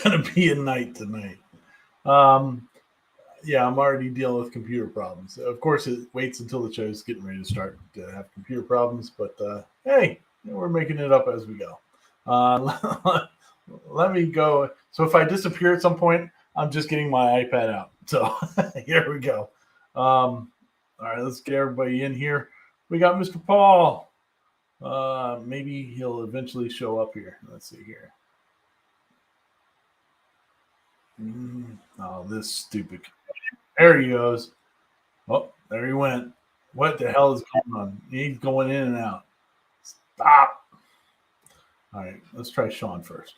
going to be a night tonight. Um, yeah, I'm already dealing with computer problems. Of course, it waits until the show's getting ready to start to have computer problems, but hey, we're making it up as we go. Let me go. So if I disappear at some point, I'm just getting my iPad out. So here we go. All right, let's get everybody in here. We got Mr. Paul. Maybe he'll eventually show up here. Let's see here. Oh, this stupid. There he goes. Oh, there he went. What the hell is going on? He's going in and out. Stop. All right, let's try Sean first.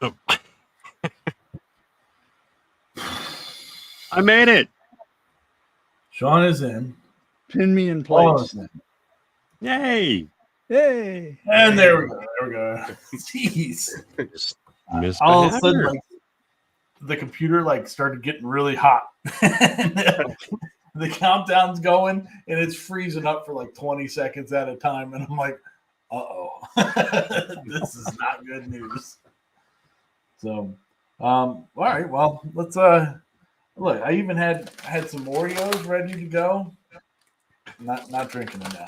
Oh. I made it. Sean is in. Pin me in place. Yay. Hey. And there we go. There we go. Jeez. All of a sudden, like, the computer started getting really hot. The countdown's going and it's freezing up for like 20 seconds at a time. And I'm like, uh-oh, this is not good news. So, all right, well, let's, look, I even had some Oreos ready to go. Not drinking them now.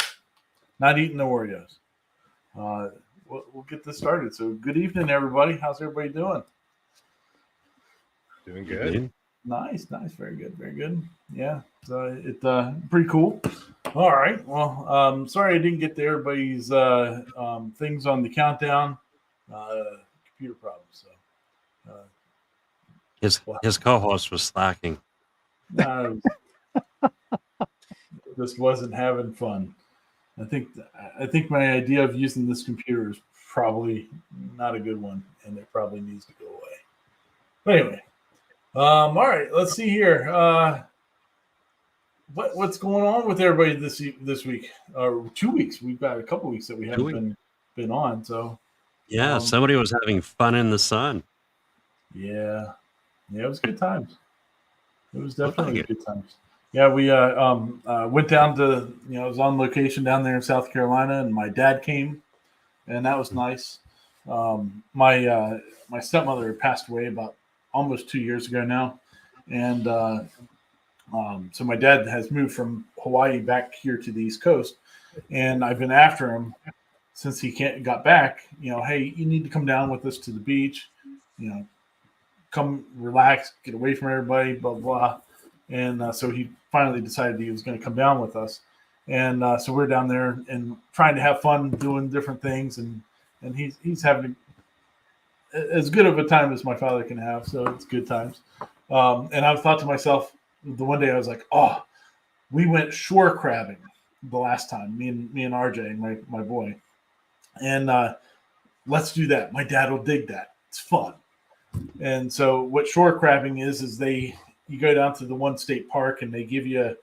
Not eating the Oreos. We'll get this started. So good evening, everybody. How's everybody doing? Doing good. Nice. Very good. Yeah, so it's pretty cool. All right. Well, sorry I didn't get to everybody's things on the countdown. Computer problems. So his co-host was slacking. Just wasn't having fun. I think my idea of using this computer is probably not a good one, and it probably needs to go away. But anyway. All right, let's see here. What's going on with everybody this week or 2 weeks? We've got a couple weeks that we haven't been on. So yeah, somebody was having fun in the sun. Yeah, it was good times. It was definitely good times. Yeah, we went down to I was on location down there in South Carolina, and my dad came, and that was nice. My stepmother passed away about almost 2 years ago now, and so my dad has moved from Hawaii back here to the East Coast, and I've been after him since he got back. Hey, you need to come down with us to the beach. Come relax, get away from everybody, blah blah. And so he finally decided he was going to come down with us, and so we're down there and trying to have fun doing different things, and he's having as good of a time as my father can have, so it's good times. And I thought to myself, the one day I was like, oh, we went shore crabbing the last time, me and RJ, my boy, and let's do that. My dad will dig that. It's fun. And so what shore crabbing is you go down to the one state park and they give you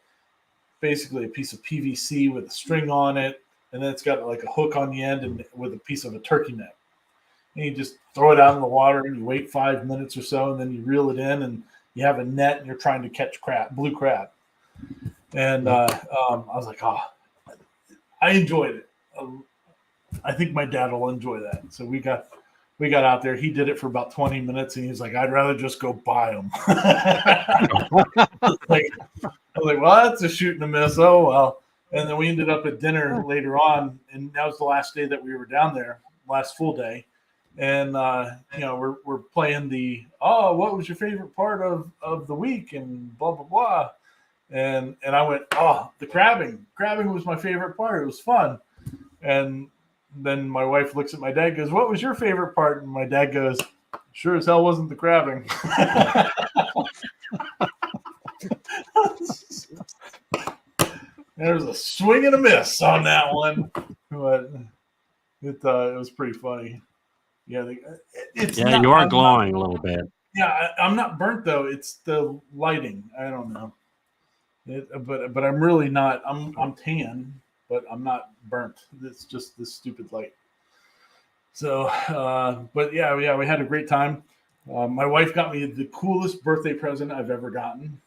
basically a piece of PVC with a string on it, and then it's got like a hook on the end and with a piece of a turkey neck. And you just throw it out in the water and you wait 5 minutes or so, and then you reel it in and you have a net and you're trying to catch blue crab. And I was like, I enjoyed it. I think my dad will enjoy that. So we got out there. He did it for about 20 minutes, and he's like, I'd rather just go buy them. I was like, well, that's a shoot and a miss. Oh, well. And then we ended up at dinner later on, and that was the last day that we were down there, last full day. And, we're playing what was your favorite part of the week and blah, blah, blah. And I went, the crabbing. Crabbing was my favorite part. It was fun. And then my wife looks at my dad, goes, what was your favorite part? And my dad goes, sure as hell wasn't the crabbing. There's a swing and a miss on that one. But it was pretty funny. Yeah, you are glowing a little bit. Yeah, I'm not burnt though. It's the lighting. I don't know. But I'm really not. I'm tan, but I'm not burnt. It's just this stupid light. So, but yeah, we had a great time. My wife got me the coolest birthday present I've ever gotten,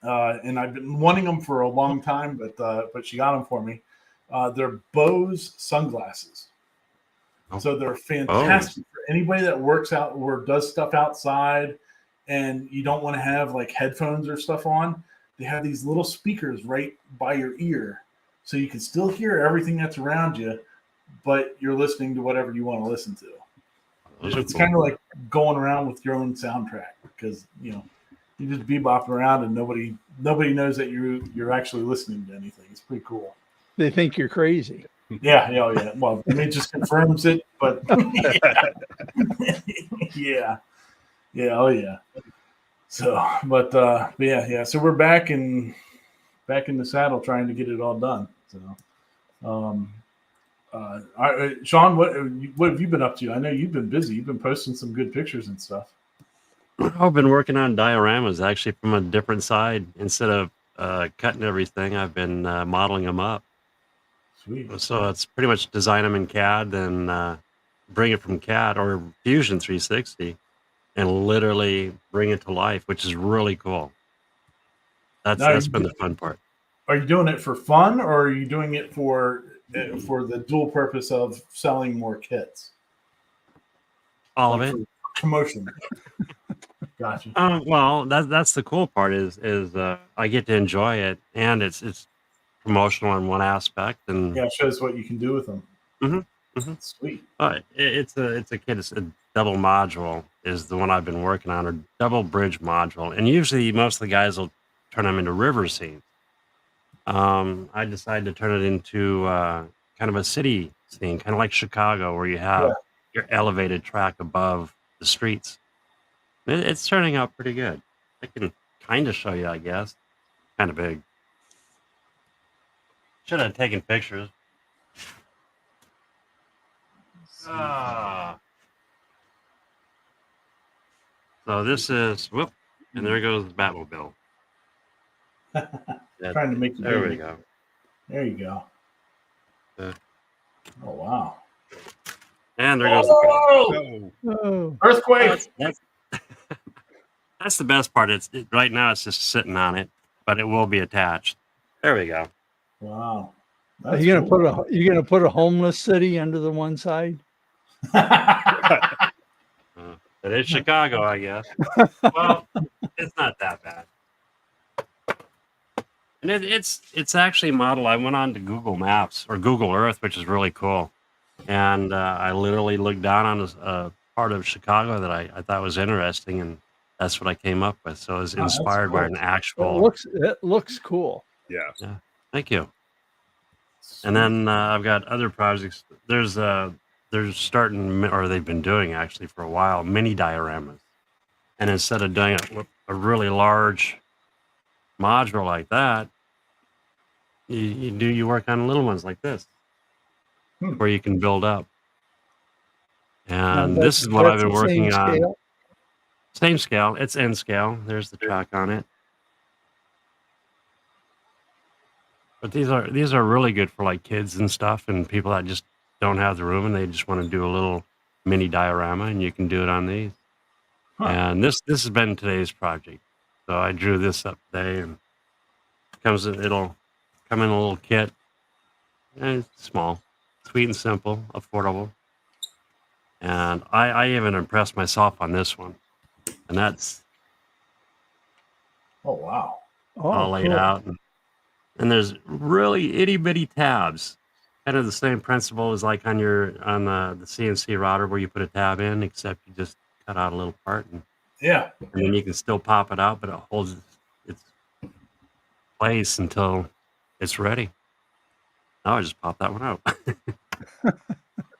and I've been wanting them for a long time, but she got them for me. They're Bose sunglasses. So they're fantastic for anybody that works out or does stuff outside and you don't want to have like headphones or stuff on. They have these little speakers right by your ear so you can still hear everything that's around you, but you're listening to whatever you want to listen to. It's cool. kind of like going around with your own soundtrack because, you know, you just bebop around and nobody knows that you're actually listening to anything. It's pretty cool. They think you're crazy. Yeah. Well, it just confirms it, but yeah. Oh yeah. So, but yeah. So we're back in the saddle trying to get it all done. So, Sean, what have you been up to? I know you've been busy. You've been posting some good pictures and stuff. I've been working on dioramas actually from a different side. Instead of cutting everything, I've been modeling them up. Sweet. So it's pretty much design them in CAD, then bring it from CAD or Fusion 360 and literally bring it to life, which is really cool. That's been the fun part. Are you doing it for fun or are you doing it for the dual purpose of selling more kits? All of it. Promotion. Gotcha. Well, that's the cool part is I get to enjoy it, and it's promotional in one aspect, and yeah, it shows what you can do with them. Sweet. It's a kit. It's a double module is the one I've been working on, or double bridge module, and usually most of the guys will turn them into river scenes. I decided to turn it into kind of a city scene, kind of like Chicago, where you have your elevated track above the streets. It's turning out pretty good. I can kind of show you, I guess. Kind of big. Should have taken pictures. So this is, whoop, and there goes the Batmobile. Trying to make there we go. There you go. Oh wow! And there goes the Oh. Earthquake. That's the best part. Right now it's just sitting on it, but it will be attached. There we go. Wow. Are you gonna put a homeless city under the one side? It is Chicago, I guess. Well, it's not that bad. And it's actually modeled. I went on to Google Maps or Google Earth, which is really cool. And I literally looked down on a part of Chicago that I thought was interesting, and that's what I came up with. So it was inspired by an actual. It looks cool. Yeah. Thank you. And then I've got other projects. They're starting, or they've been doing actually for a while, mini dioramas. And instead of doing a really large module like that, you work on little ones like this, where you can build up. And this is what I've been working on. Scale? Same scale. It's N scale. There's the track on it. But these are really good for like kids and stuff, and people that just don't have the room and they just want to do a little mini diorama, and you can do it on these. And this has been today's project. So I drew this up today, and it'll come in a little kit. And it's small, sweet and simple, affordable. And I even impressed myself on this one. And that's oh wow. all laid out. And there's really itty bitty tabs. Kind of the same principle as like on the CNC router where you put a tab in, except you just cut out a little part and then you can still pop it out, but it holds its place until it's ready. Now I just pop that one out.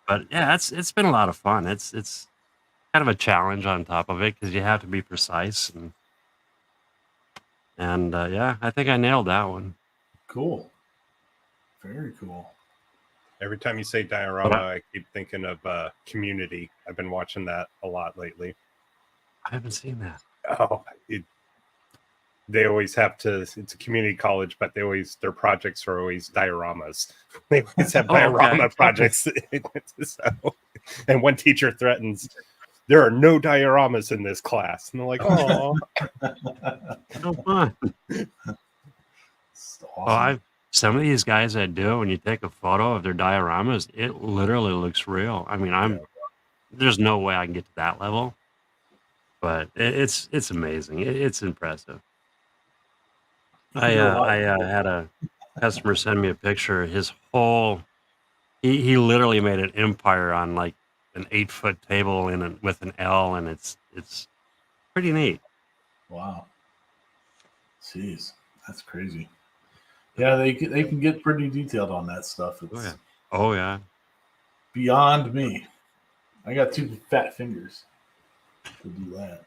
But yeah, it's been a lot of fun. It's kind of a challenge on top of it because you have to be precise and yeah, I think I nailed that one. Cool. Very cool. Every time you say diorama, I keep thinking of Community. I've been watching that a lot lately. I haven't seen that. Oh, they always have to. It's a community college, but their projects are always dioramas. They always have diorama projects. So, and one teacher threatens, "There are no dioramas in this class," and they're like, "Oh, So fun." Awesome. some of these guys that do it, when you take a photo of their dioramas, it literally looks real. I mean, there's no way I can get to that level, but it's amazing. It's impressive. You can do a lot. I had a customer send me a picture. His whole he literally made an empire on like an 8-foot table with an L, and it's pretty neat. Wow. Jeez, that's crazy. Yeah, they can get pretty detailed on that stuff. It's Oh yeah. beyond me. I got 2 fat fingers to do that.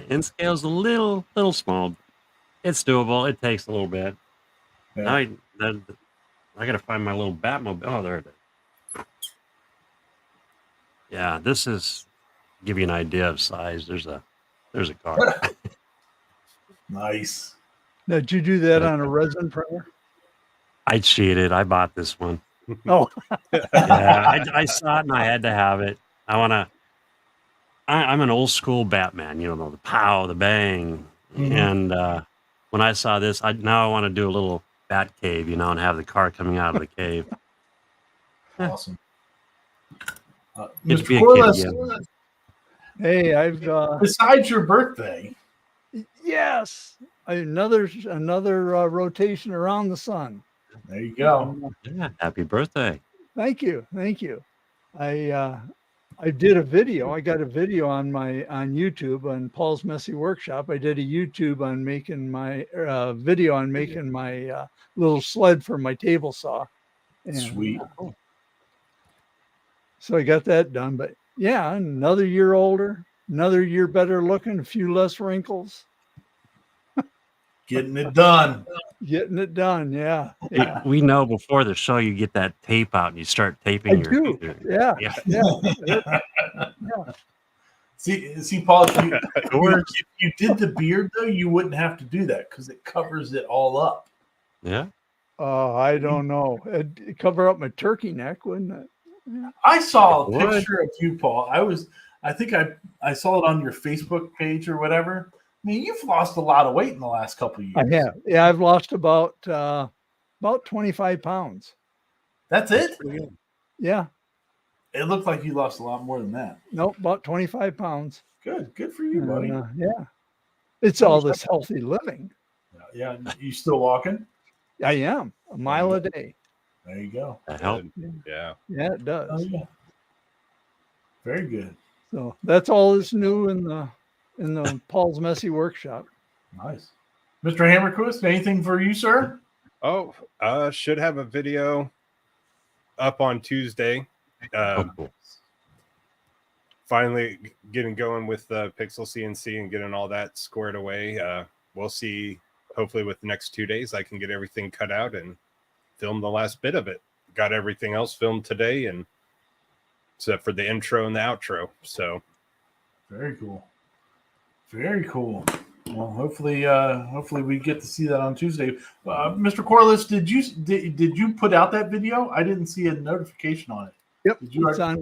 In scale's a little small. It's doable. It takes a little bit. Yeah. I gotta find my little Batmobile. Oh, there it is. Yeah, this is give you an idea of size. There's a car. Nice. Now, did you do that on a resin printer? I cheated. I bought this one. Oh, Yeah, I saw it and I had to have it. I'm an old school Batman, the pow, the bang. Mhm. And when I saw this, I want to do a little bat cave, and have the car coming out of the cave. Awesome. Get to Mr. be a kid Corliss, again. hey, I've besides your birthday, yes, another rotation around the sun. there you go. Yeah, happy birthday. Thank you. I did a video. I got a video on YouTube on Paul's Messy Workshop. I did a YouTube on making my video on making my little sled for my table saw. And Sweet. so I got that done. But yeah, another year older, another year better looking, a few less wrinkles. Getting it done. Getting it done. Yeah. We know before the show you get that tape out and you start taping I your do. Yeah. Yeah. See, Paul, if you did the beard though, you wouldn't have to do that because it covers it all up. Yeah. Oh, I don't know. It'd cover up my turkey neck, wouldn't it? Yeah. I saw a It would. picture of you, Paul. I think I saw it on your Facebook page or whatever. I mean, you've lost a lot of weight in the last couple of years. I have. Yeah, I've lost about 25 pounds. That's it? Yeah. It looked like you lost a lot more than that. Nope, about 25 pounds. Good for you, buddy. Yeah. It's all this healthy living. Yeah, you still walking? I am a mile a day. There you go. That helped. Yeah. Yeah, it does. Oh yeah. Very good. So that's all that's new in the Paul's Messy Workshop. Nice. Mr. Hammerquist, anything for you, sir? Oh, should have a video up on Tuesday. Cool. Finally getting going with Pixel CNC and getting all that squared away. We'll see. Hopefully, with the next 2 days, I can get everything cut out and film the last bit of it. Got everything else filmed today, and except for the intro and the outro. So, Very cool. Very cool. Well, hopefully we get to see that on Tuesday. Mr. Corliss, did you put out that video? I didn't see a notification on it. Yep, Did you it's on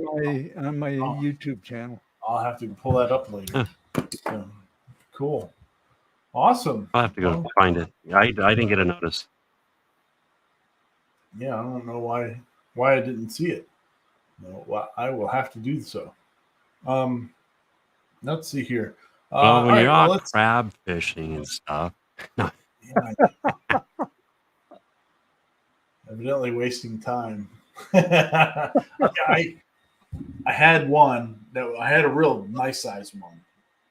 my YouTube channel. I'll have to pull that up later. So, cool. Awesome. I'll have to go find it. I didn't get a notice. Yeah, I don't know why I didn't see it. No, well, I will have to do so. Let's see here. Well, when all you're right, out crab fishing and stuff. No. yeah, evidently wasting time. I had one that I had a real nice size one,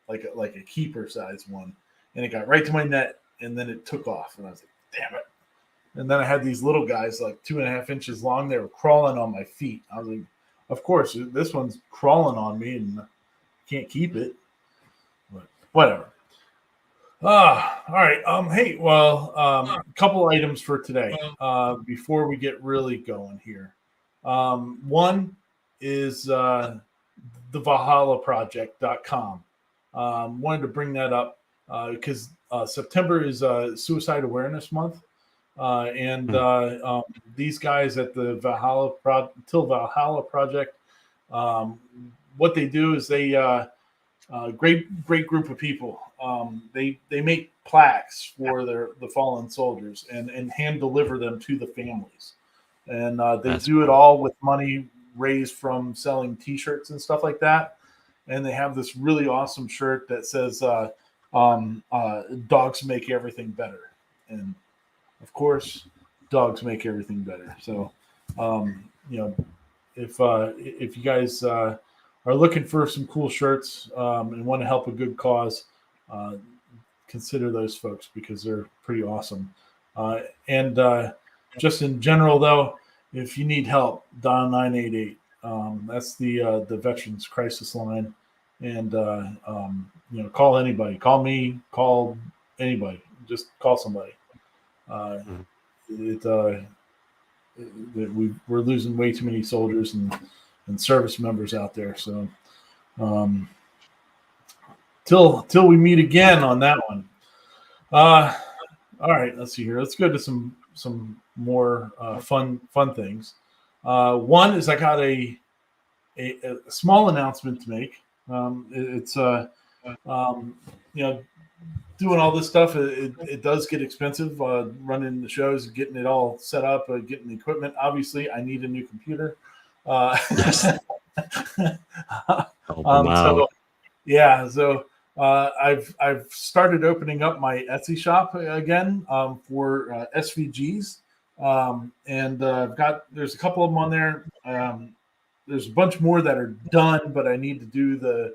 like a keeper size one, and it got right to my net, and then it took off, and I was like, "Damn it!" And then I had these little guys, like 2.5 inches long. They were crawling on my feet. I was like, "Of course, this one's crawling on me, and can't keep it." But whatever. All right. Hey, well, a couple items for today before we get really going here. One is the ValhallaProject.com. Wanted to bring that up because September is Suicide Awareness Month. And these guys at the Valhalla Project, what they do is they great group of people. They make plaques for the fallen soldiers and hand deliver them to the families. And they That's do it cool. all with money raised from selling T-shirts and stuff like that. And they have this really awesome shirt that says "Dogs make everything better," and of course, dogs make everything better. So, if you guys are looking for some cool shirts and want to help a good cause, consider those folks because they're pretty awesome. And just in general, though, if you need help, dial 988. That's the Veterans Crisis Line, and call anybody. Call me. Call anybody. Just call somebody. We're losing way too many soldiers and service members out there. So, till we meet again on that one. All right, let's see here. Let's go to some more fun things. One is I got a small announcement to make. It's doing all this stuff. It does get expensive. Running the shows, getting it all set up, getting the equipment. Obviously, I need a new computer. Yes. So yeah, so I've started opening up my Etsy shop again for SVGs, and there's a couple of them on there. There's a bunch more that are done, but I need to do the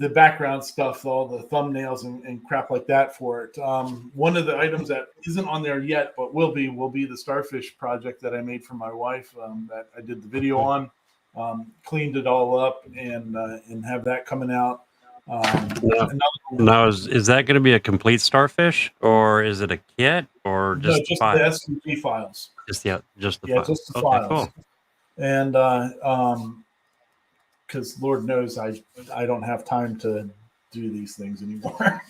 background stuff, all the thumbnails and crap like that for it. One of the items that isn't on there yet, but will be the starfish project that I made for my wife that I did the video on. Cleaned it all up and have that coming out. Now, is that going to be a complete starfish, or is it a kit, or just the files? SVG files. Just the Just the okay, files. cool. And because Lord knows I don't have time to do these things anymore.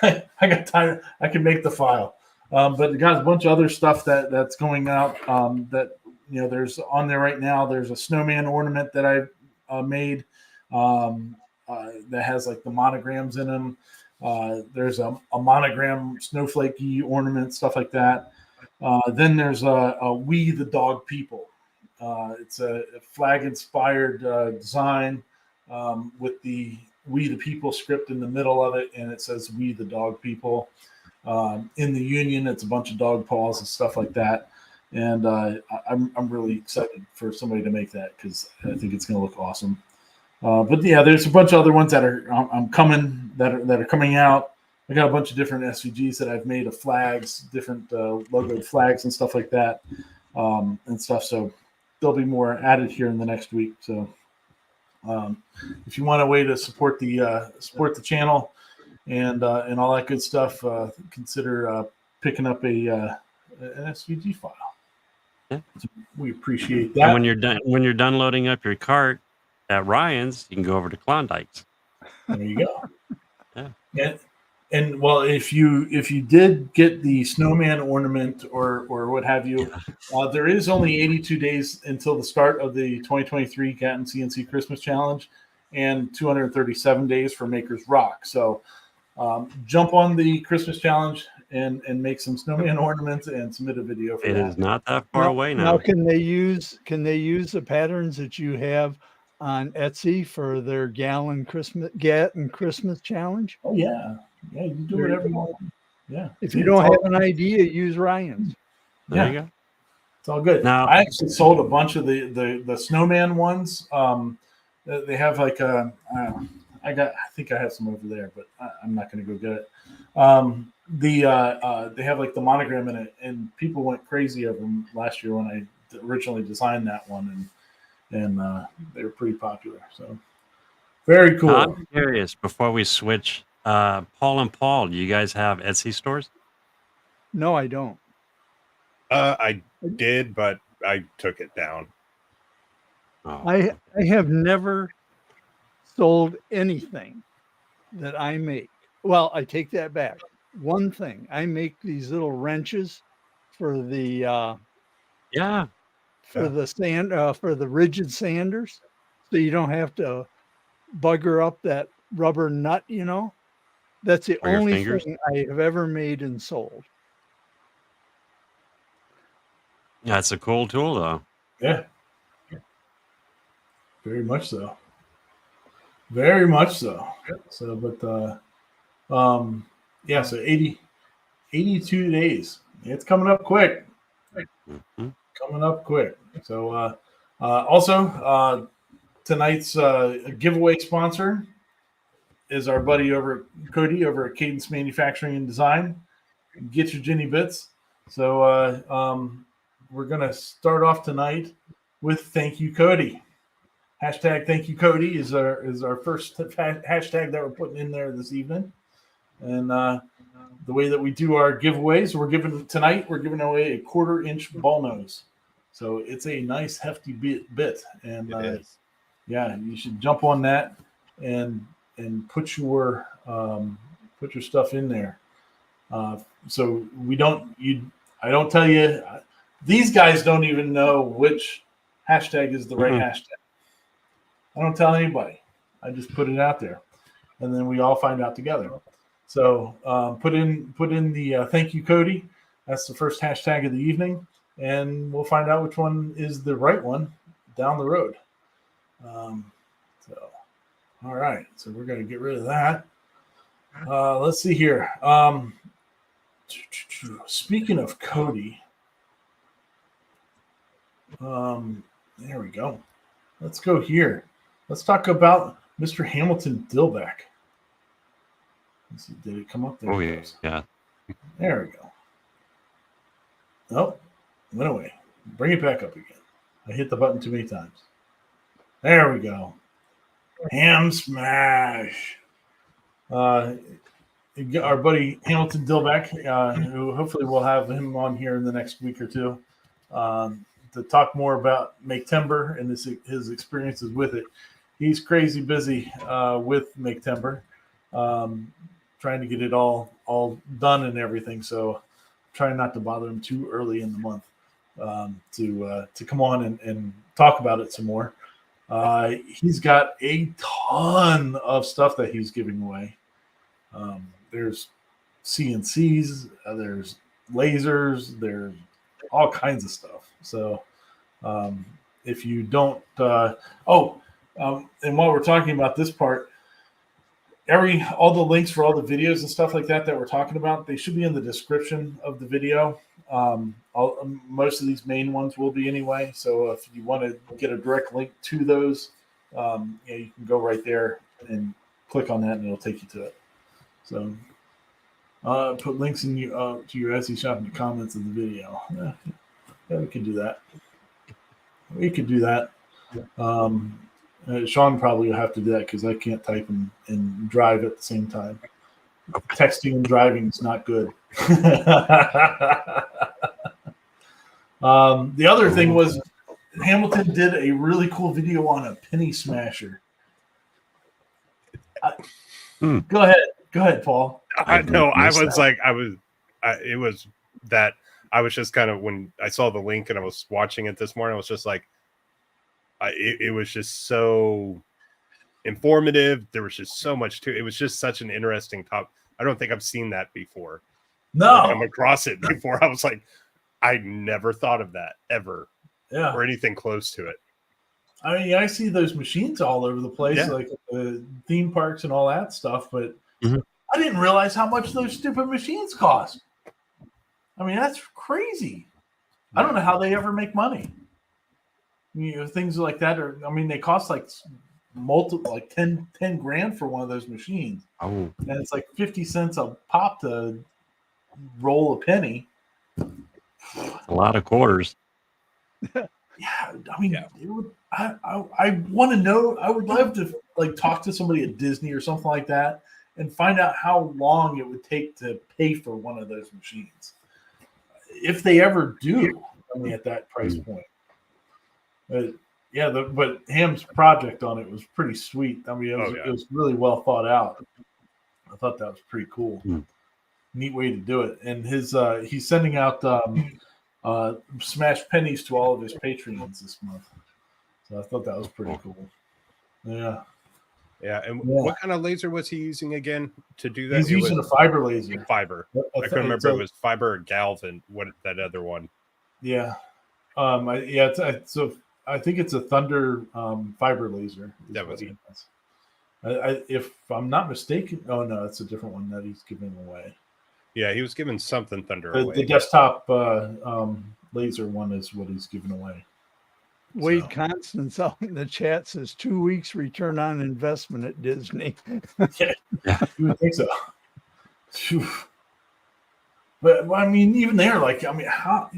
I got time. I can make the file, but it got a bunch of other stuff that's going out. That there's on there right now. There's a snowman ornament that I made that has like the monograms in them. There's a monogram snowflakey ornament, stuff like that. Then there's a We the Dog People. It's a flag-inspired design with the We the People script in the middle of it, and it says We the Dog People. In the Union, it's a bunch of dog paws and stuff like that. And I'm really excited for somebody to make that because I think it's going to look awesome. But yeah, there's a bunch of other ones that are that are coming out. I got a bunch of different SVGs that I've made of flags, different logoed flags and stuff like that, and stuff. So there'll be more added here in the next week. So if you want a way to support the channel and all that good stuff, consider picking up an SVG file. Yeah. So we appreciate that. And when you're done loading up your cart at Ryan's, you can go over to Klondike's. There you go. Yeah. And well, if you did get the snowman ornament or what have you, there is only 82 days until the start of the 2023 Gatton CNC Christmas Challenge, and 237 days for Maker's Rock. So jump on the Christmas Challenge and make some snowman ornaments and submit a video for It that. is not that far away now. Now, can they use the patterns that you have on Etsy for their Gatton Christmas Challenge? Oh yeah, yeah, you do whatever you want. Yeah. If you don't have an idea, use Ryan's. There you go. It's all good. Now- I actually sold a bunch of the snowman ones. They have like I think I have some over there, but I'm not going to go get it. They have like the monogram in it, and people went crazy over them last year when I originally designed that one, and they were pretty popular. So very cool. I'm curious, before we switch, Paul and Paul, do you guys have Etsy stores? No, I don't. I did, but I took it down. Oh, I have never sold anything that I make. Well, I take that back. One thing, I make these little wrenches for the yeah. for the rigid sanders, so you don't have to bugger up that rubber nut, That's the For your only fingers? thing I have ever made and sold. Yeah, it's a cool tool though. Yeah. Very much so. Very much so. So, but yeah, so 82 days. It's coming up quick. Mhm. Coming up quick. So also tonight's giveaway sponsor is our buddy over Cody over at Cadence Manufacturing and Design. Get your Ginny Bits. So we're gonna start off tonight with thank you, Cody. Hashtag thank you, Cody is our first hashtag that we're putting in there this evening. And the way that we do our giveaways, we're giving away a 1/4-inch ball nose. So it's a nice hefty bit. And It is. yeah, you should jump on that and put your stuff in there. So I don't tell you, these guys don't even know which hashtag is the right hashtag. I don't tell anybody. I just put it out there, and then we all find out together. So put in the thank you, Cody. That's the first hashtag of the evening, and we'll find out which one is the right one down the road. So, all right. So we're going to get rid of that. Let's see here. Speaking of Cody, there we go. Let's go here. Let's talk about Mr. Hamilton Dillbeck. Let's see, did it come up there? Oh yeah. There we go. Oh, went away. Bring it back up again. I hit the button too many times. There we go. Ham smash. Our buddy Hamilton Dillbeck, who hopefully we'll have him on here in the next week or two to talk more about Make Timber and his experiences with it. He's crazy busy with Make Timber, trying to get it all done and everything. So trying not to bother him too early in the month to come on and talk about it some more. He's got a ton of stuff that he's giving away. There's CNCs, there's lasers, there's all kinds of stuff. So if you don't, and while we're talking about this part, all the links for all the videos and stuff like that we're talking about, they should be in the description of the video. Most of these main ones will be anyway. So if you want to get a direct link to those, you can go right there and click on that, and it'll take you to it. So put links in to your Etsy shop in the comments of the video. Yeah, we could do that. Sean probably will have to do that because I can't type and drive at the same time. Texting and driving is not good. The other thing was Hamilton did a really cool video on a penny smasher. Go ahead, Paul. I was just kind of, when I saw the link and I was watching it this morning, I was just like, it was just so informative. There was just so much to it. It was just such an interesting topic. I don't think I've seen that before. No, come across it before. I was like, I never thought of that ever. Yeah, or anything close to it. I mean, I see those machines all over the place, Yeah. like theme parks and all that stuff, but I didn't realize how much those stupid machines cost. I mean, that's crazy. I don't know how they ever make money. Things like that they cost like like 10 grand for one of those machines. Oh, And it's like 50 cents a pop to roll a penny. a lot of quarters. Yeah, I mean, it would, I want to know. I would love to talk to somebody at Disney or something like that and find out how long it would take to pay for one of those machines, if they ever do. I mean, at that price point. But but Ham's project on it was pretty sweet. I mean, it was really well thought out. I thought that was pretty cool. Neat way to do it. And he's sending out smash pennies to all of his Patreons this month. So I thought that was pretty cool. Yeah. Yeah, and Yeah. what kind of laser was he using again to do that? He's It using a was fiber laser. fiber. I couldn't remember if it was fiber or galvan. What that other one? Yeah. So I think it's a Thunder fiber laser. That was it. If I'm not mistaken, oh no, it's a different one that he's giving away. Yeah, he was giving something Thunder The away. desktop laser one is what he's giving away. Wade So. Constance out in the chat says 2 weeks return on investment at Disney. You would think so. Phew. But I mean, even there, like, I mean, how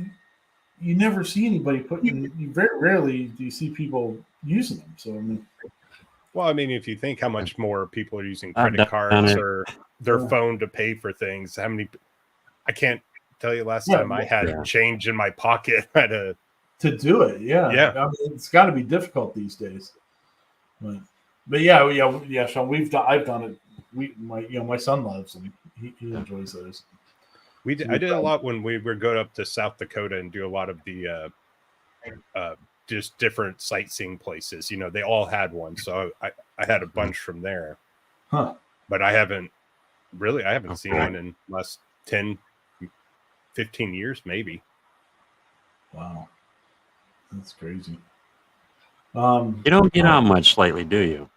you never see anybody putting. You very rarely do you see people using them. So I mean, Well, I mean, if you think how much more people are using I've credit done cards it. or their Yeah. phone to pay for things, how many? I can't tell you last Yeah, time I had yeah. change in my pocket at a. to do it, yeah. Yeah. I mean, it's got to be difficult these days. But yeah, Sean, I've done it. My son loves them. He enjoys those. I did a lot when we would go up to South Dakota and do a lot of the just different sightseeing places. You know, they all had one, so I had a bunch from there. Huh. But I haven't seen Okay. one in last 10, 15 years, maybe. Wow, that's crazy. You don't get out much lately, do you?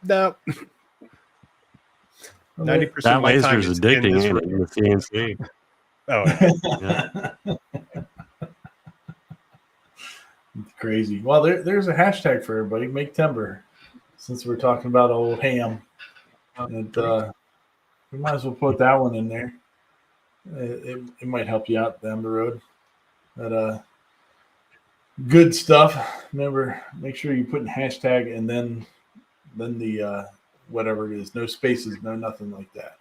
No, 90% That of my time laser's is in addicting, this ain't it? room. The CNC. Oh, It's crazy. Well, there's a hashtag for everybody. Make timber. Since we're talking about old ham, and we might as well put that one in there. It might help you out down the road. But good stuff. Remember, make sure you put in hashtag and then the whatever it is, no spaces, no nothing like that.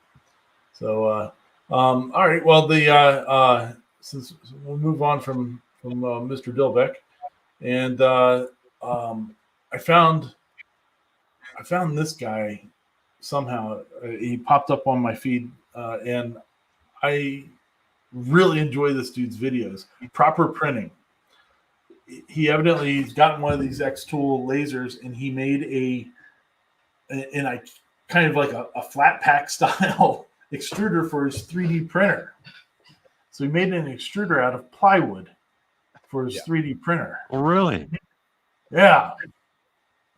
So all right. Well, since we'll move on from Mr. Dilbeck, and I found this guy somehow. He popped up on my feed, and I really enjoy this dude's videos. Proper printing. He evidently has gotten one of these X-Tool lasers, and he made a kind of like a flat pack style extruder for his 3D printer. So he made an extruder out of plywood for his 3D printer. Oh, really? Yeah.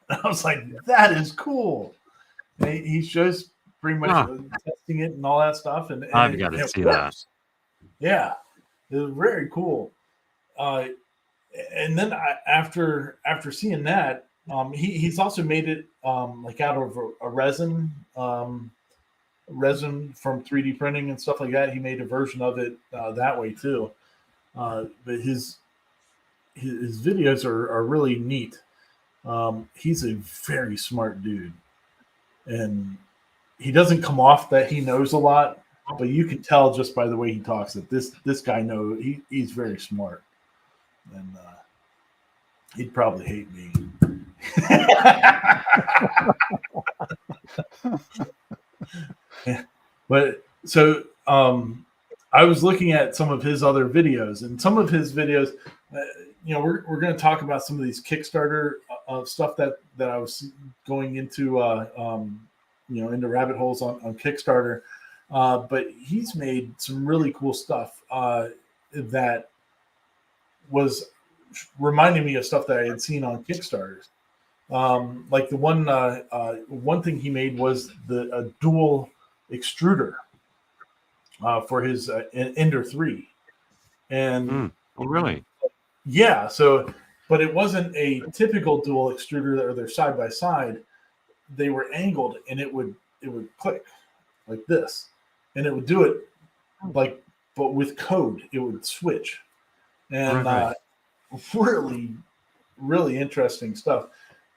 I was like, that is cool. And he shows pretty much testing it and all that stuff. And I've got to see that. Yeah. It was very cool. And then after seeing that, he's also made it like out of a resin from 3D printing and stuff like that. He made a version of it that way too. But his videos are really neat. He's a very smart dude, and he doesn't come off that he knows a lot, but you can tell just by the way he talks that this guy knows he's very smart, and he'd probably hate me. But so I was looking at some of his other videos, and some of his videos, we're going to talk about some of these Kickstarter stuff that I was going into, into rabbit holes on Kickstarter. But he's made some really cool stuff that was reminding me of stuff that I had seen on Kickstarters. Like the one thing he made was a dual extruder for his Ender 3. And oh, really? Yeah. So, but it wasn't a typical dual extruder that they're side by side. They were angled, and it would click like this, and it would do it but with code, it would switch, and really, really interesting stuff.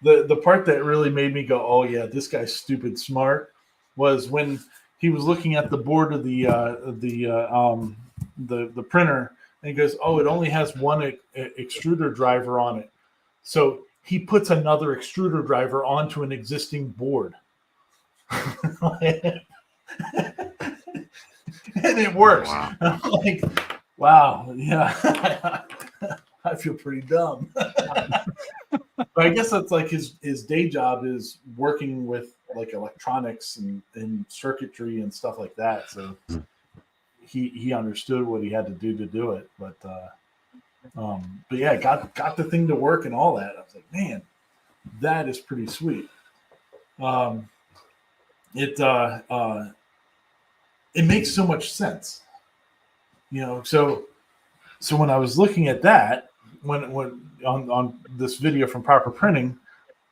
The part that really made me go, "Oh yeah, this guy's stupid smart," was when he was looking at the board of the printer, and he goes, "Oh, it only has one extruder driver on it," so he puts another extruder driver onto an existing board, and it works. Wow. I'm like, wow, yeah. I feel pretty dumb. But I guess that's like his day job is working with like electronics and circuitry and stuff like that. So he understood what he had to do it. But yeah, got the thing to work and all that. I was like, man, that is pretty sweet. It makes so much sense, you know. So when I was looking at that, when on this video from Proper Printing,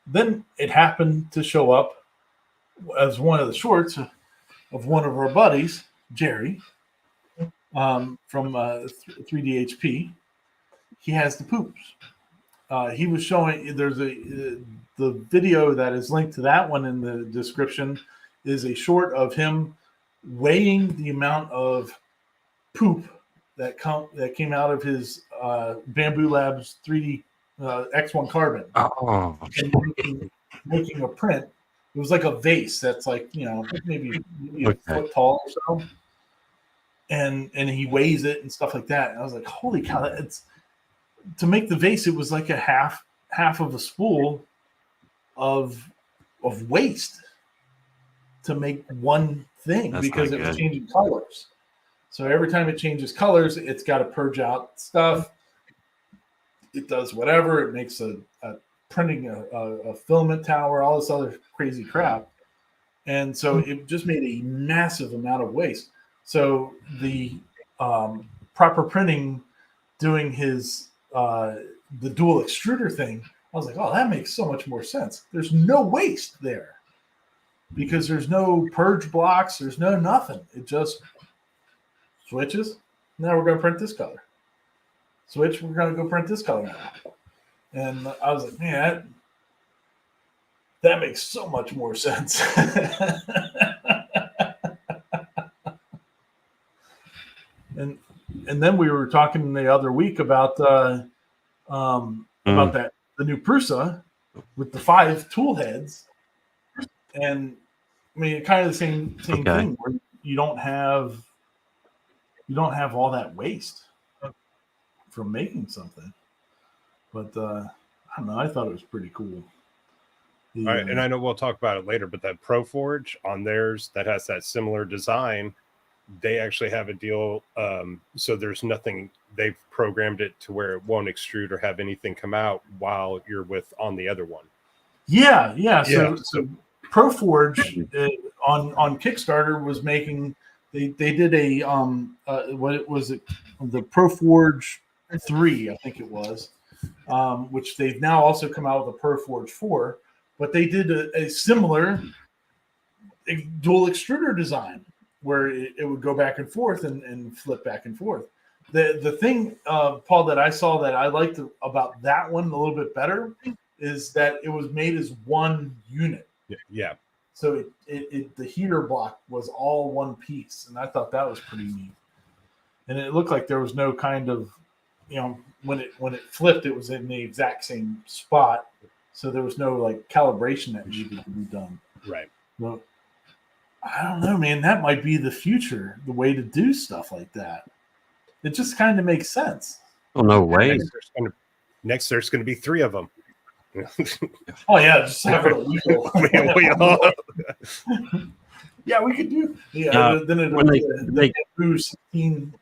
then it happened to show up as one of the shorts of one of our buddies, Jerry, from 3DHP. He has the poops. He was showing the video that is linked to that one in the description is a short of him weighing the amount of poop that came out of his Bamboo Labs 3D X1 carbon. Oh, And making a print. It was like a vase that's like, you know, maybe a foot tall or so. And he weighs it and stuff like that. And I was like, holy cow, it's to make the vase, it was like a half of a spool of waste to make one thing. That's because not it was good. changing colors. So every time it changes colors, it's got to purge out stuff. It does whatever. It makes a printing a filament tower, all this other crazy crap. And so it just made a massive amount of waste. So the Proper Printing doing his the dual extruder thing, I was like, oh, that makes so much more sense. There's no waste there because there's no purge blocks. There's no nothing. It just switches. Now we're going to print this color. Switch. We're going to go print this color now. And I was like, man, that makes so much more sense. And then we were talking the other week about that the new Prusa with the 5 tool heads, and I mean kind of the same thing where you don't have all that waste from making something. But I don't know. I thought it was pretty cool. All right, and I know we'll talk about it later, but that ProForge on theirs that has that similar design, they actually have a deal. So there's nothing, they've programmed it to where it won't extrude or have anything come out while you're on the other one. Yeah. So ProForge on Kickstarter was making. They did a what was it? The ProForge 3, I think it was, which they've now also come out with a ProForge 4. But they did a similar dual extruder design where it would go back and forth and flip back and forth. The thing, Paul, that I saw that I liked about that one a little bit better is that it was made as one unit. Yeah. So the heater block was all one piece, and I thought that was pretty neat. And it looked like there was no kind of, you know, when it flipped, it was in the exact same spot. So there was no like calibration that needed to be done. Right. Well, I don't know, man. That might be the future, the way to do stuff like that. It just kind of makes sense. well, no way. Next there's going to be 3 of them. Oh yeah, just have a wheel. Yeah, we could do. Yeah, then it'll be a 16.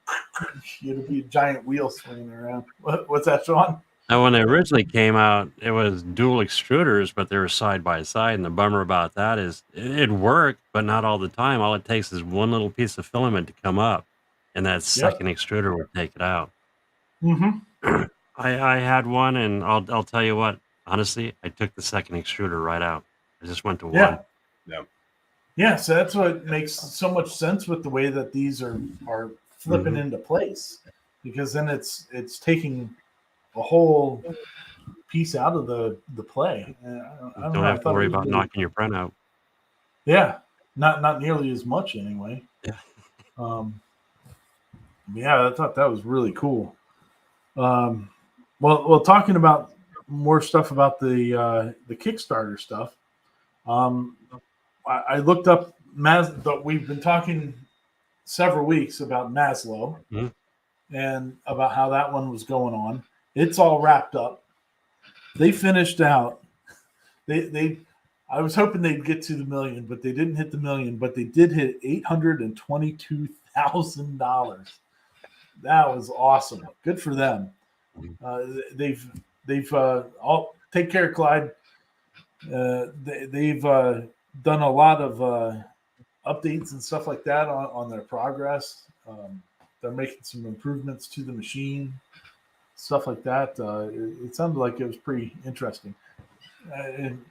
It'll be a giant wheel swinging around. What's that, Sean? Now, when they originally came out, it was dual extruders, but they were side by side. And the bummer about that is it worked, but not all the time. All it takes is one little piece of filament to come up, and that second extruder would take it out. Mm-hmm. I had one, and I'll tell you what. Honestly, I took the second extruder right out. I just went to one. Yeah. So that's what makes so much sense with the way that these are flipping into place, because then it's taking a whole piece out of the play. I don't have to worry about knocking your print out. Yeah, not nearly as much anyway. Yeah. Yeah, I thought that was really cool. Well, talking about more stuff about the Kickstarter stuff. I looked up but we've been talking several weeks about Maslow and about how that one was going on. It's all wrapped up. They finished out. They I was hoping they'd get to the million, but they didn't hit the million. But they did hit $822,000. That was awesome. Good for them. They've all take care, Clyde. They've done a lot of updates and stuff like that on their progress. They're making some improvements to the machine, stuff like that. It sounded like it was pretty interesting. And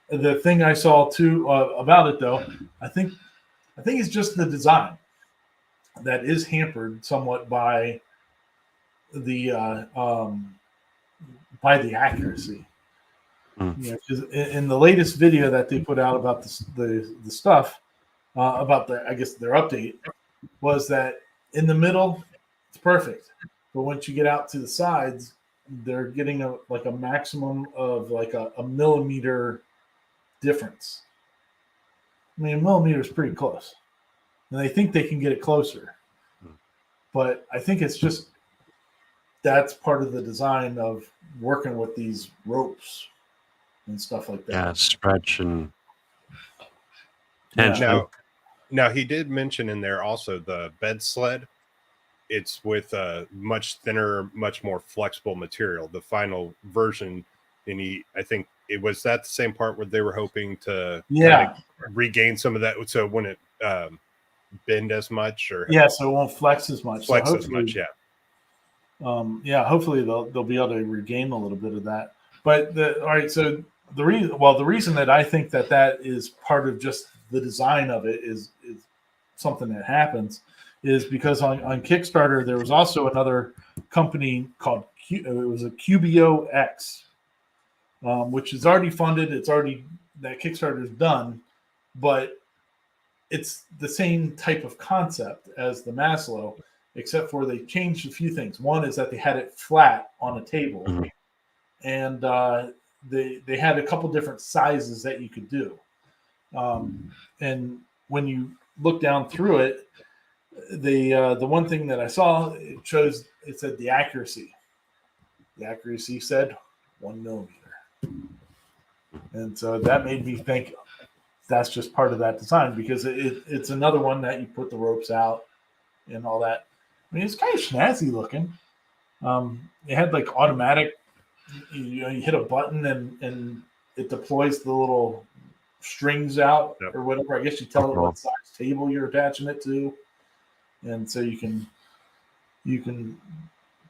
the thing I saw too about it, though, I think it's just the design that is hampered somewhat by the accuracy. You know, 'cause in the latest video that they put out about the stuff about I guess their update was that in the middle it's perfect, but once you get out to the sides, they're getting a maximum of like a millimeter difference. I mean, a millimeter is pretty close, and they think they can get it closer, but I think it's just that's part of the design of working with these ropes and stuff like that. Yeah, stretch and tension. Now he did mention in there also the bed sled. It's with a much thinner, much more flexible material. The final version, and I think it was that the same part where they were hoping to kind of regain some of that, so it wouldn't bend as much, or so it won't flex as much. Hopefully, they'll be able to regain a little bit of that. But all right, so the reason that I think that is part of just the design of it is something that happens is because on Kickstarter there was also another company called it was a QBO X, which is already funded. It's already that Kickstarter is done, but it's the same type of concept as the Maslow, except for they changed a few things. One is that they had it flat on a table, and they had a couple different sizes that you could do. And when you look down through it, the one thing that I saw, it said the accuracy. The accuracy said 1 millimeter. And so that made me think that's just part of that design, because it's another one that you put the ropes out and all that. I mean, it's kind of snazzy looking. It had like automatic, you hit a button and it deploys the little strings out or whatever. I guess you tell it what size table you're attaching it to, and so you can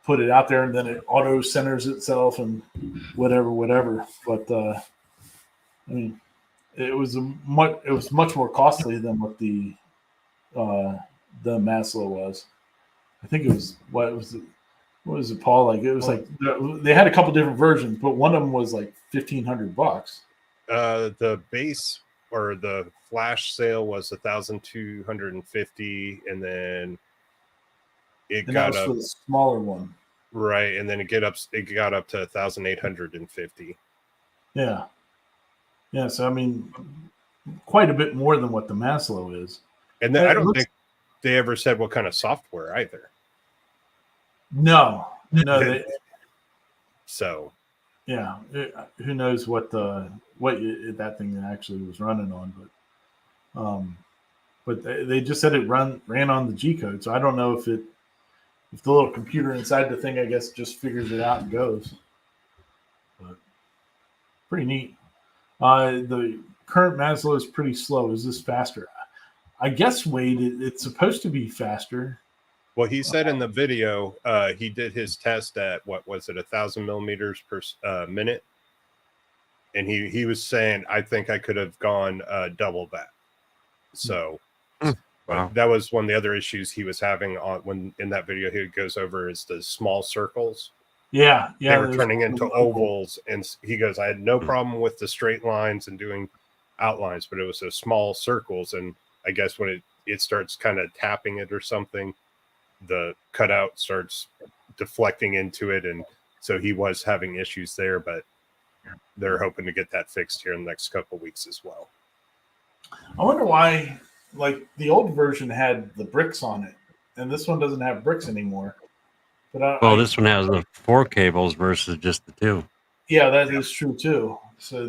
put it out there, and then it auto centers itself and whatever. But I mean, it was much more costly than what the Maslow was. I think it was what was it, Paul? Like it was like they had a couple different versions, but one of them was like $1,500. The base or the flash sale was 1,250, and then it got up for the smaller one, right? And then it got up to 1,850. Yeah. So I mean, quite a bit more than what the Maslow is. And then I don't think they ever said what kind of software either. No. So. Yeah, who knows what that thing actually was running on, but they just said it ran on the G code, so I don't know if the little computer inside the thing, I guess, just figures it out and goes. But pretty neat. The current Maslow is pretty slow. Is this faster? I guess, Wade, it's supposed to be faster. Well, he said in the video, he did his test at, what was it, 1,000 millimeters per minute. And he was saying, I think I could have gone double that. So wow. That was one of the other issues he was having when in that video he goes over is the small circles. Yeah. They were turning into ovals. And he goes, I had no problem with the straight lines and doing outlines, but it was those small circles. And I guess when it starts kind of tapping it or something, the cutout starts deflecting into it, and so he was having issues there, but they're hoping to get that fixed here in the next couple of weeks as well. I wonder why, like the old version had the bricks on it, and this one doesn't have bricks anymore. But this one has the 4 cables versus just the 2. Yeah, that is true too. So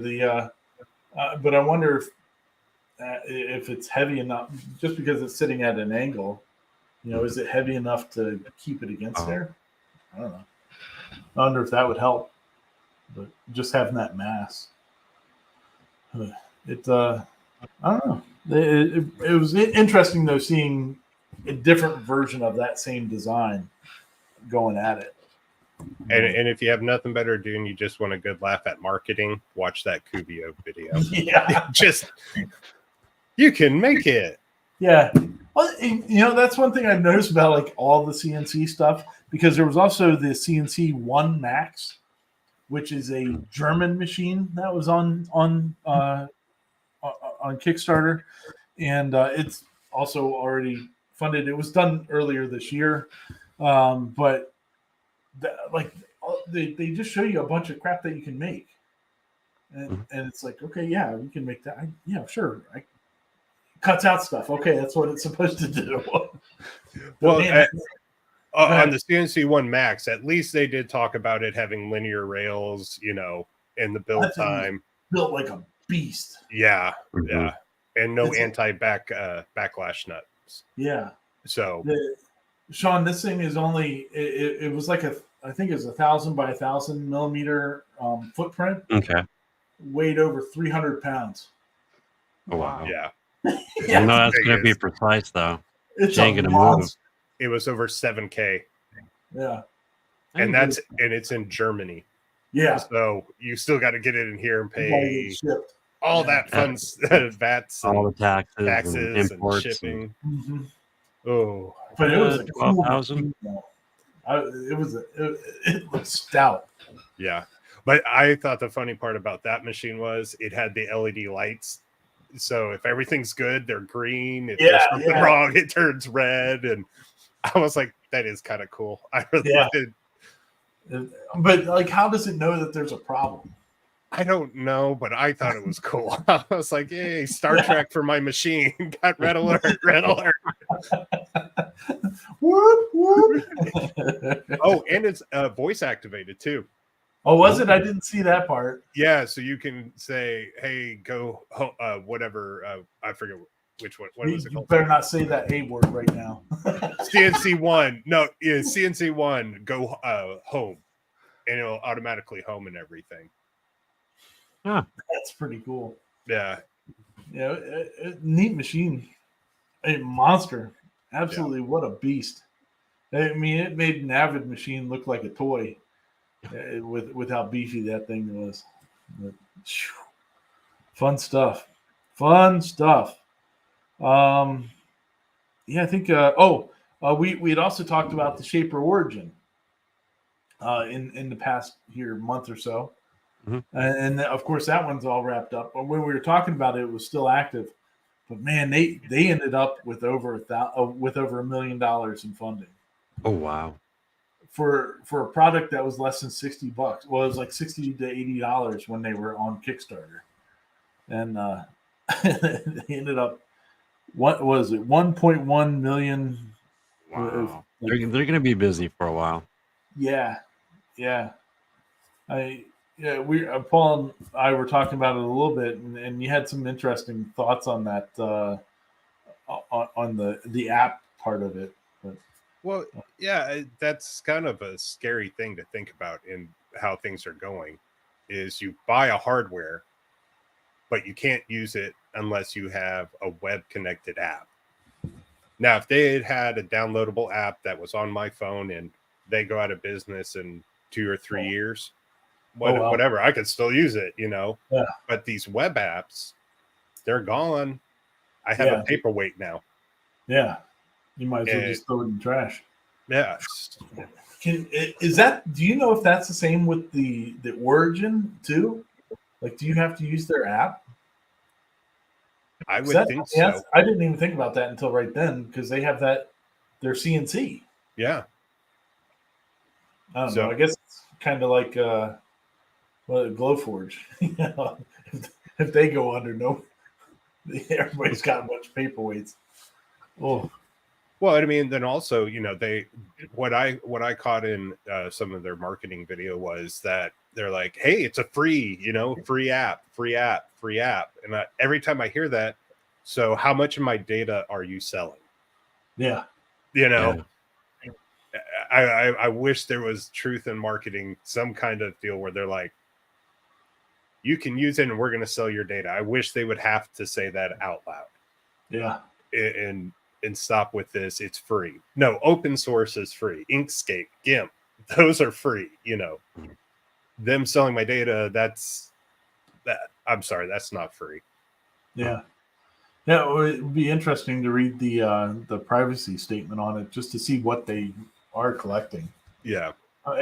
but I wonder if it's heavy enough, just because it's sitting at an angle. Is it heavy enough to keep it against Oh. there? I don't know. I wonder if that would help. But just having that mass, I don't know. It was interesting though, seeing a different version of that same design going at it. And if you have nothing better to do and you just want a good laugh at marketing, watch that Kubio video. Yeah. Just, you can make it. Yeah. Well, that's one thing I've noticed about like all the CNC stuff, because there was also the CNC 1 Max, which is a German machine that was on Kickstarter, and it's also already funded. It was done earlier this year, but they just show you a bunch of crap that you can make, and it's like, okay, yeah, we can make that. Yeah, sure. Cuts out stuff. Okay, that's what it's supposed to do. Well, man, on the CNC 1 Max, at least they did talk about it having linear rails, in the build time. Built like a beast. Yeah, Mhm. yeah, and no It's- backlash nuts. Yeah. So Sean, this thing is only it was like I think it was 1,000 by 1,000 millimeter footprint, Okay. weighed over 300 pounds. Oh, wow. yeah, You know that's Thing going to be is- precise, though. It's She ain't a gonna move. monster. it was over 7K, Yeah. and it's in Germany. Yeah. So you still got to get it in here and Why it pay shipped. all Yeah. that fun VATs All and the taxes, taxes and and imports. shipping. Mhm. Oh, But it was a 12,000? cool machine, though. It was stout. yeah. But I thought the funny part about that machine was it had the LED lights. So if everything's good, they're green. If there's Yeah, something yeah. wrong, it turns red. And I was like, that is kind of cool. I really Yeah. did. But like, how does it know that there's a problem? I don't know, but I thought it was cool. I was like, hey, Star Trek for my machine. Got red alert, red alert. Whoop, whoop. Oh, and it's voice activated too. Oh, was it? I didn't see that part. Yeah, so you can say, hey, go home, whatever. I forget which one. What was it You called? better not say that A word right now. CNC 1. No, yeah, CNC 1, go home. And it'll automatically home and everything. That's pretty cool. Yeah. Yeah, neat machine. A monster. Absolutely, what a beast. I mean, it made an Avid machine look like a toy with how beefy that thing was. But, phew, fun stuff. Fun stuff. Yeah, I think. We had also talked about the Shaper Origin in the past month or so, Mhm. and of course that one's all wrapped up. But when we were talking about it, it was still active. But man, they ended up with over $1 million in funding Oh, wow. for a product that was less than $60. Well, it was like $60 to $80 when they were on Kickstarter, and they ended up, what was it, 1.1 million. Wow. They're going to be busy for a while. Yeah. Paul and I were talking about it a little bit, and you had some interesting thoughts on that, on the app part of it. But, Well, yeah, that's kind of a scary thing to think about in how things are going. Is you buy a hardware, but you can't use it unless you have a web connected app. Now, if they had a downloadable app that was on my phone and they go out of business in 2 or 3 years, wow. whatever, I could still use it, Yeah. But these web apps, they're gone. I have a paperweight now. Yeah, you might as well just throw it in the trash. Yeah. Do you know if that's the same with the Origin too? Like, do you have to use their app? I would think so. I didn't even think about that until right then, because they have their CNC. Yeah. I don't know. I guess it's kind of like Glowforge. If they go under, everybody's got a bunch of paperweights. Oh, Well, I mean, then also, what I caught in some of their marketing video was that they're like, hey, it's a free, free app. And every time I hear that, so how much of my data are you selling? Yeah. Yeah. I wish there was truth in marketing, some kind of deal where they're like, you can use it and we're going to sell your data. I wish they would have to say that out loud. Yeah. And stop with this. It's free. No, open source is free. Inkscape, GIMP, those are free. Them selling my data, I'm sorry, that's not free. Yeah. Yeah, it would be interesting to read the privacy statement on it just to see what they are collecting. Yeah.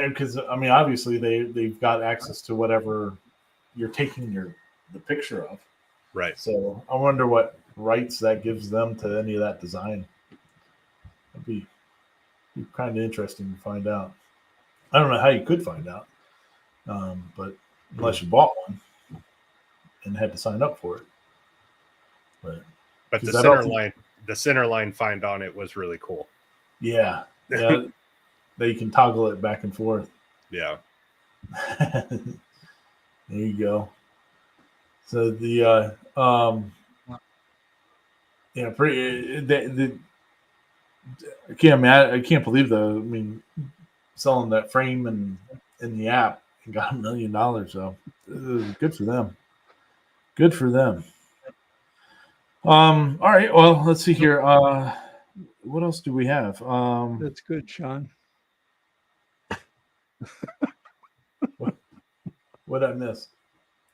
Because obviously they've got access to whatever you're taking the picture of. Right. So I wonder what rights that gives them to any of that design. It'd be kind of interesting to find out. I don't know how you could find out, but unless you bought one and had to sign up for it. But the center line find on it was really cool. Yeah. That you can toggle it back and forth. Yeah. There you go. So the I can't believe selling that frame and in the app and got $1 million. So good for them. Good for them. All right. Well, let's see here. What else do we have? That's good, Sean. What did I miss?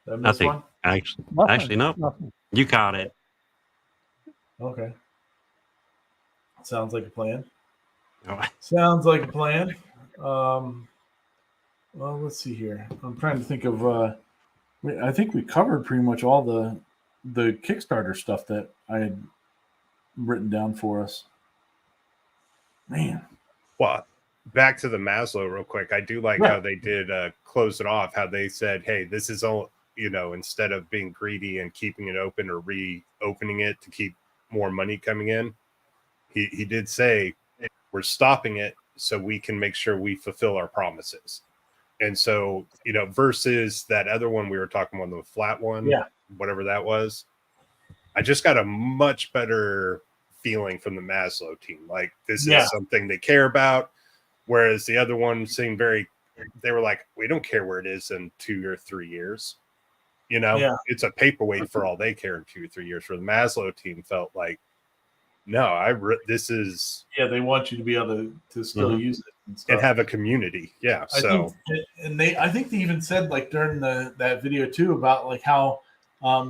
Did I miss Nothing. one? Actually, no. Nothing. You caught it. Okay. Sounds like a plan. Oh, Sounds like a plan. Well, let's see here. I'm trying to think of. I think we covered pretty much all the Kickstarter stuff that I had written down for us. Man. Well, back to the Maslow real quick. I do like how they did close it off. How they said, "Hey, this is all." Instead of being greedy and keeping it open or reopening it to keep more money coming in, he did say we're stopping it so we can make sure we fulfill our promises. And so, versus that other one we were talking about, the flat one, whatever that was, I just got a much better feeling from the Maslow team. Like this is something they care about. Whereas the other one seemed they were like, we don't care where it is in 2 or 3 years. It's a paperweight for all they care in 2 or 3 years. For the Maslow team felt like, no, this is. Yeah, they want you to be able to still use it and have a community. Yeah. I think they even said like during that video too about like how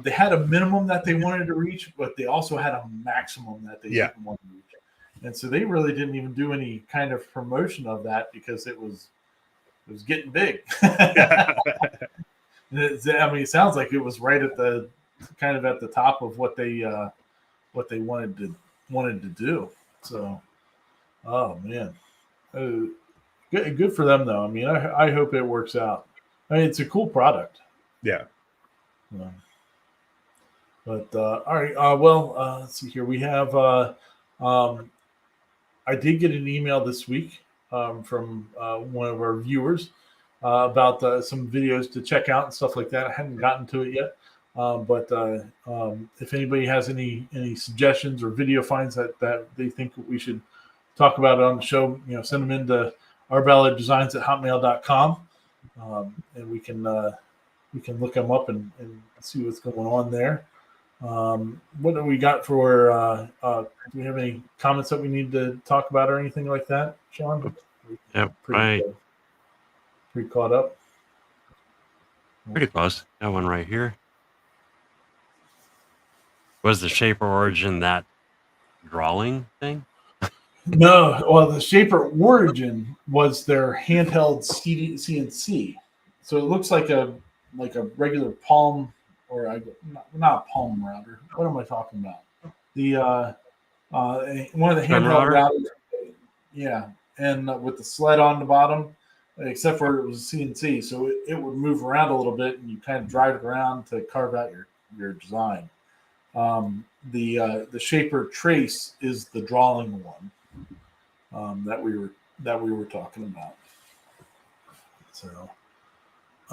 they had a minimum that they wanted to reach, but they also had a maximum that they didn't want to reach. And so they really didn't even do any kind of promotion of that because it was getting big. It sounds like it was right at the kind of at the top of what they wanted to do. So, oh man, good for them though. I hope it works out. It's a cool product. Yeah. But all right. Let's see here. We have. I did get an email this week from one of our viewers about some videos to check out and stuff like that. I hadn't gotten to it yet, but if anybody has any suggestions or video finds that they think we should talk about it on the show, send them into ourballaddesigns@hotmail.com, and we can look them up and see what's going on there. What do we got for? Do we have any comments that we need to talk about or anything like that, Sean? Yep. Pretty caught up. Pretty close. Got one right here. Was the Shaper Origin that drawing thing? No. Well, the Shaper Origin was their handheld CNC. So it looks like a regular palm, or not a palm router. What am I talking about? The one of the handheld routers. Yeah, and with the sled on the bottom. Except for it was a CNC, so it would move around a little bit, and you kind of drive it around to carve out your design. The Shaper Trace is the drawing one that we were talking about. So,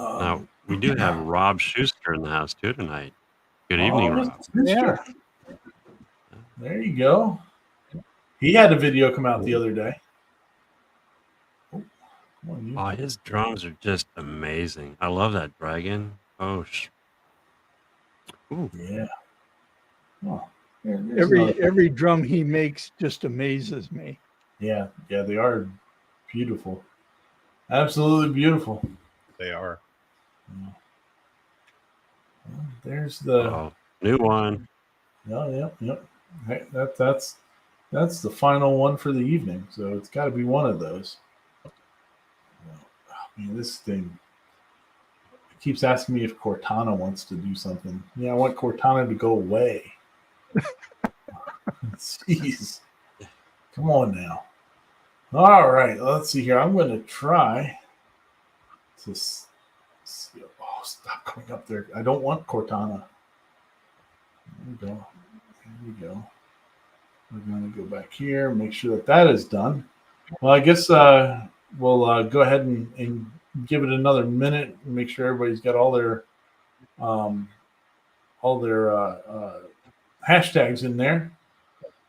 Now we do have Rob Schuster in the house too tonight. Good oh, evening, Mr. Rob. Schuster. There you go. He had a video come out the other day. Oh, come on, you. Oh, his drums are just amazing. I love that dragon. Oh, ooh. Yeah. Oh, there's another- Every drum he makes just amazes me. Yeah, they are beautiful. Absolutely beautiful. They are. Well, there's the Oh, new one. yep. Hey, that's the final one for the evening. So it's got to be one of those. Oh, man, this thing keeps asking me if Cortana wants to do something. Yeah, I want Cortana to go away. Jeez. Come on now. All right, let's see here. I'm going to try to see. Oh, stop going up there. I don't want Cortana. There we go. There we go. We're going to go back here, make sure that is done. Well, I guess we'll go ahead and give it another minute and make sure everybody's got all their hashtags in there,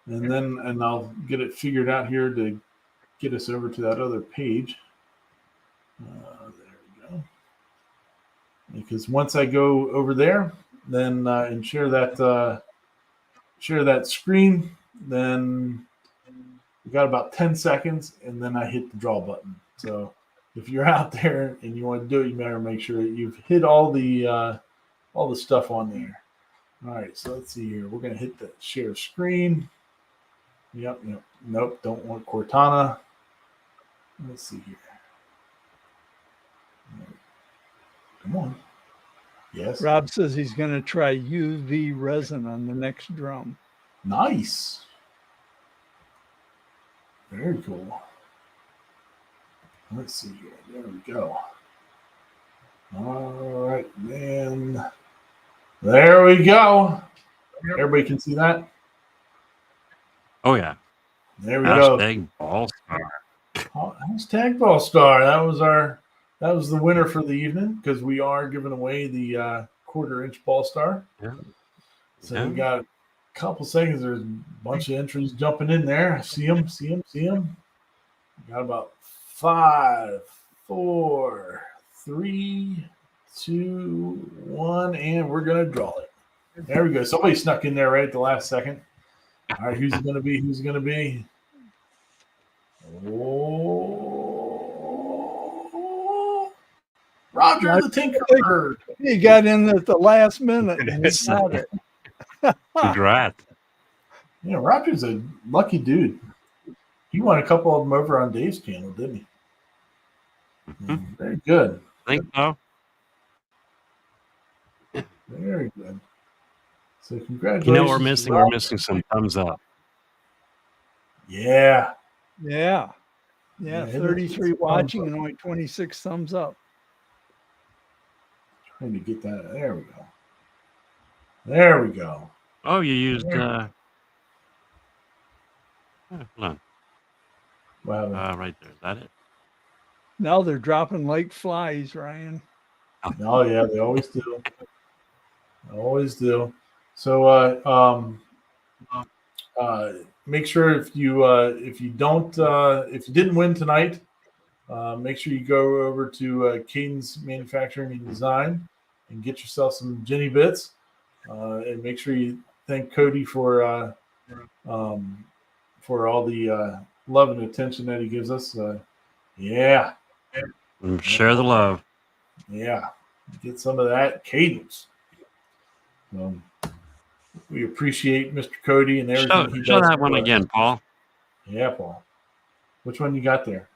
and I'll get it figured out here to get us over to that other page. There we go. Because once I go over there, then and share that screen, then we got about 10 seconds, and then I hit the draw button. So if you're out there and you want to do it, you better make sure that you've hit all the stuff on there. All right, so let's see here. We're going to hit the share screen. Yep. Nope, don't want Cortana. Let's see here. Come on. Yes. Rob says he's going to try UV resin on the next drum. Nice. Very cool. Let's see here. There we go. All right, then. There we go. Everybody can see that? Oh yeah. There we go. Hashtag ball star. Hashtag Ball Star. That was the winner for the evening because we are giving away the quarter-inch Ball Star. Yeah. So we got a couple seconds. There's a bunch of entries jumping in there. See them. Got about 5, 4, 3, 2, 1, and we're gonna draw it. There we go. Somebody snuck in there right at the last second. All right, who's it gonna be? Oh, Roger the Tinkerbird. He got in at the last minute and he got it. Congrats. Yeah, Roger's a lucky dude. He won a couple of them over on Dave's channel, didn't he? Mhm. Very good. I think so. Very good. So congratulations. You know what we're missing? We're Roger. missing some thumbs up. Yeah. Yeah, Yeah, 33 watching and only 26 thumbs up. Trying to get that. There we go. There we go. Oh, you used hold on. What happened? Right there. Is that it? Now they're dropping like flies, Ryan. Oh yeah, they always do. Always do. So make sure if you didn't win tonight, make sure you go over to Cadence Manufacturing and Design and get yourself some Jenny bits, and make sure you thank Cody for all the love and attention that he gives us. Yeah. And share the love. Yeah, get some of that Cadence. We appreciate Mr. Cody and everything he Show does. that one for us. again, Paul. Yeah, Paul. Which one you got there?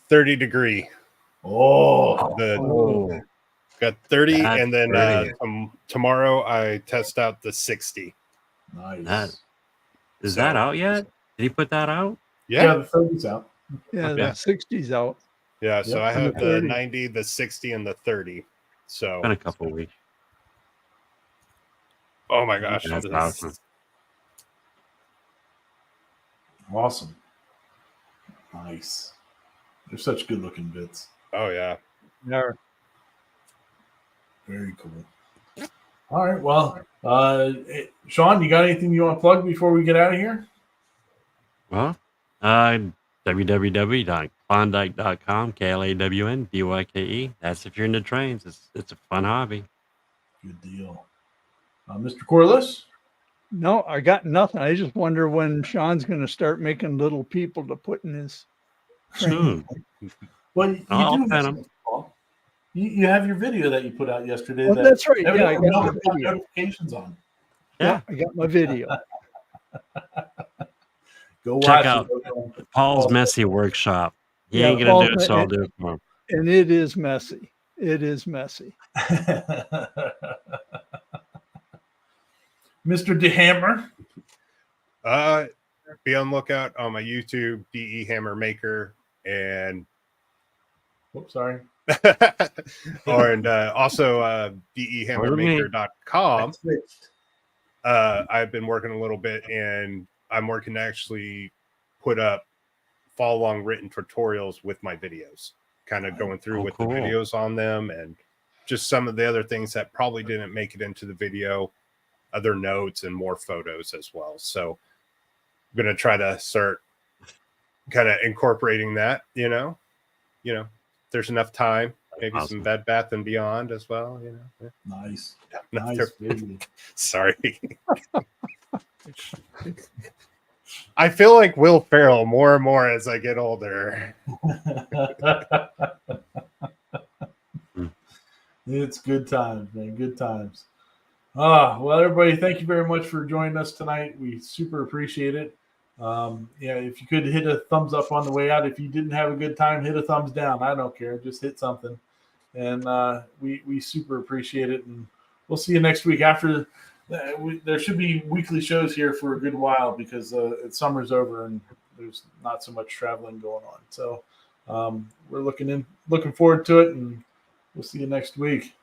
30 degree. Oh, Got 30, That's and then great. tomorrow I test out the 60. nice. Is that out yet? Did he put that out? Yeah, the 30's out. Yeah, Okay. the 60's out. Yeah, so Yep, I and have the the 30. 90, the 60, and the 30. So, Been a couple of weeks. oh my gosh, That's this- awesome. Awesome. Nice. They're such good looking bits. oh yeah, There. Very cool. All right. Well, Sean, you got anything you want to plug before we get out of here? Well, www.klondike.com, KLAWNDYKE. That's if you're into trains. It's a fun hobby. Good deal. Mr. Corliss? No, I got nothing. I just wonder when Sean's going to start making little people to put in his Soon. Well, you I'll do pen 'em. You have your video that you put out yesterday. Oh, that that's right. Yeah, I evidently got no my one video. notifications on. Yeah, I got my video. Go watch Check out it. Paul's Messy Workshop. He Yeah, ain't gonna Paul's do it, so I'll do it for him. And it is messy. It is messy. Mr. DeHammer. Be on lookout on my YouTube, DE Hammer Maker, and Whoops, sorry. also DEHammermaker.com. I've been working a little bit, and I'm working to actually put up follow-along written tutorials with my videos, kind of going through with cool. the videos on them, and just some of the other things that probably didn't make it into the video, other notes and more photos as well. So I'm going to try to start kind of incorporating that, there's enough time, maybe Awesome. some Bed Bath and Beyond as well, Yeah. Nice. No, Nice. Baby. sorry. I feel like Will Ferrell more and more as I get older. It's good times, man. Good times. Well, everybody, thank you very much for joining us tonight. We super appreciate it. If you could hit a thumbs up on the way out. If you didn't have a good time, hit a thumbs down. I don't care. Just hit something. And we super appreciate it. And we'll see you next week. After there should be weekly shows here for a good while because summer's over and there's not so much traveling going on. So we're looking forward to it, and we'll see you next week.